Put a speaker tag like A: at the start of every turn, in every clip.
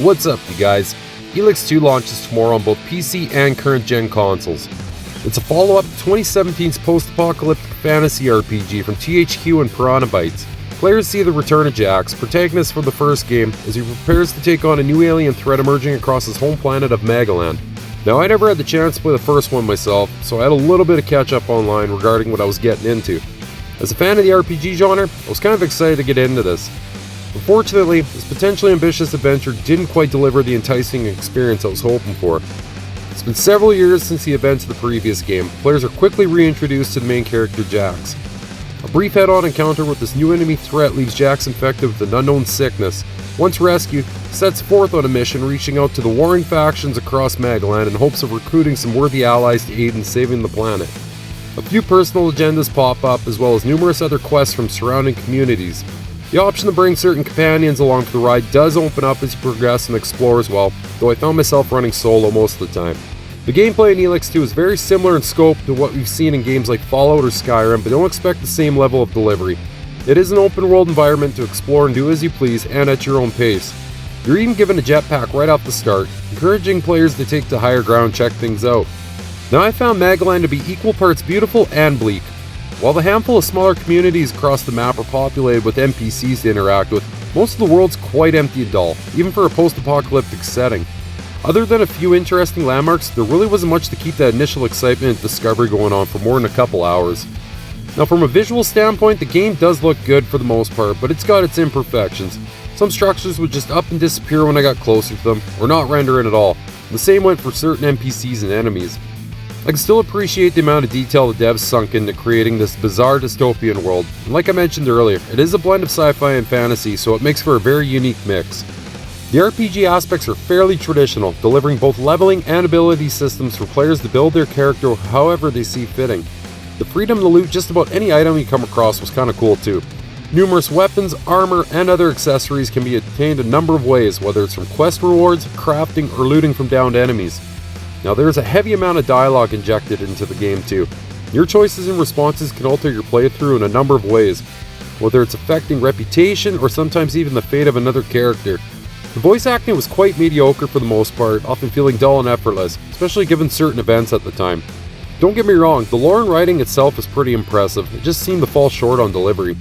A: What's up, you guys? ELEX 2 launches tomorrow on both PC and current-gen consoles. It's a follow-up to 2017's post-apocalyptic fantasy RPG from THQ and Piranha Bytes. Players see the return of Jax, protagonist from the first game, as he prepares to take on a new alien threat emerging across his home planet of Magalan. Now, I never had the chance to play the first one myself, so I had a little bit of catch-up online regarding what I was getting into. As a fan of the RPG genre, I was kind of excited to get into this. Unfortunately, this potentially ambitious adventure didn't quite deliver the enticing experience I was hoping for. It's been several years since the events of the previous game. Players are quickly reintroduced to the main character, Jax. A brief head-on encounter with this new enemy threat leaves Jax infected with an unknown sickness. Once rescued, he sets forth on a mission reaching out to the warring factions across Magalan in hopes of recruiting some worthy allies to aid in saving the planet. A few personal agendas pop up, as well as numerous other quests from surrounding communities. The option to bring certain companions along for the ride does open up as you progress and explore as well, though I found myself running solo most of the time. The gameplay in ELEX 2 is very similar in scope to what we've seen in games like Fallout or Skyrim, but don't expect the same level of delivery. It is an open world environment to explore and do as you please and at your own pace. You're even given a jetpack right off the start, encouraging players to take to higher ground and check things out. Now, I found Magalan to be equal parts beautiful and bleak. While the handful of smaller communities across the map are populated with NPCs to interact with, most of the world's quite empty and dull, even for a post-apocalyptic setting. Other than a few interesting landmarks, there really wasn't much to keep that initial excitement and discovery going on for more than a couple hours. Now, from a visual standpoint, the game does look good for the most part, but it's got its imperfections. Some structures would just up and disappear when I got closer to them, or not render in at all. The same went for certain NPCs and enemies. I can still appreciate the amount of detail the devs sunk into creating this bizarre dystopian world, and like I mentioned earlier, it is a blend of sci-fi and fantasy, so it makes for a very unique mix. The RPG aspects are fairly traditional, delivering both leveling and ability systems for players to build their character however they see fitting. The freedom to loot just about any item you come across was kinda cool too. Numerous weapons, armor, and other accessories can be obtained a number of ways, whether it's from quest rewards, crafting, or looting from downed enemies. Now, there is a heavy amount of dialogue injected into the game too. Your choices and responses can alter your playthrough in a number of ways, whether it's affecting reputation or sometimes even the fate of another character. The voice acting was quite mediocre for the most part, often feeling dull and effortless, especially given certain events at the time. Don't get me wrong, the lore and writing itself is pretty impressive, it just seemed to fall short on delivery.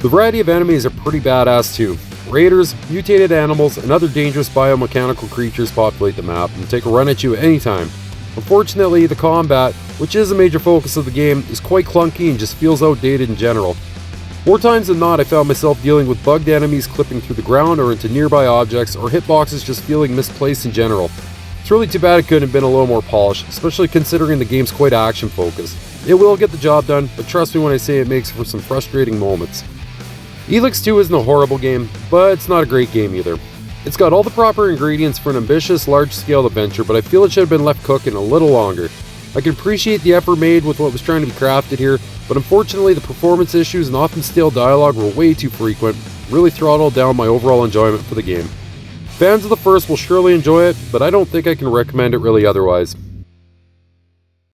A: The variety of enemies are pretty badass too. Raiders, mutated animals, and other dangerous biomechanical creatures populate the map and take a run at you at any time. Unfortunately, the combat, which is a major focus of the game, is quite clunky and just feels outdated in general. More times than not, I found myself dealing with bugged enemies clipping through the ground or into nearby objects, or hitboxes just feeling misplaced in general. It's really too bad it couldn't have been a little more polished, especially considering the game's quite action focused. It will get the job done, but trust me when I say it makes for some frustrating moments. ELEX 2 isn't a horrible game, but it's not a great game either. It's got all the proper ingredients for an ambitious, large-scale adventure, but I feel it should have been left cooking a little longer. I can appreciate the effort made with what was trying to be crafted here, but unfortunately the performance issues and often stale dialogue were way too frequent, really throttled down my overall enjoyment for the game. Fans of the first will surely enjoy it, but I don't think I can recommend it really otherwise.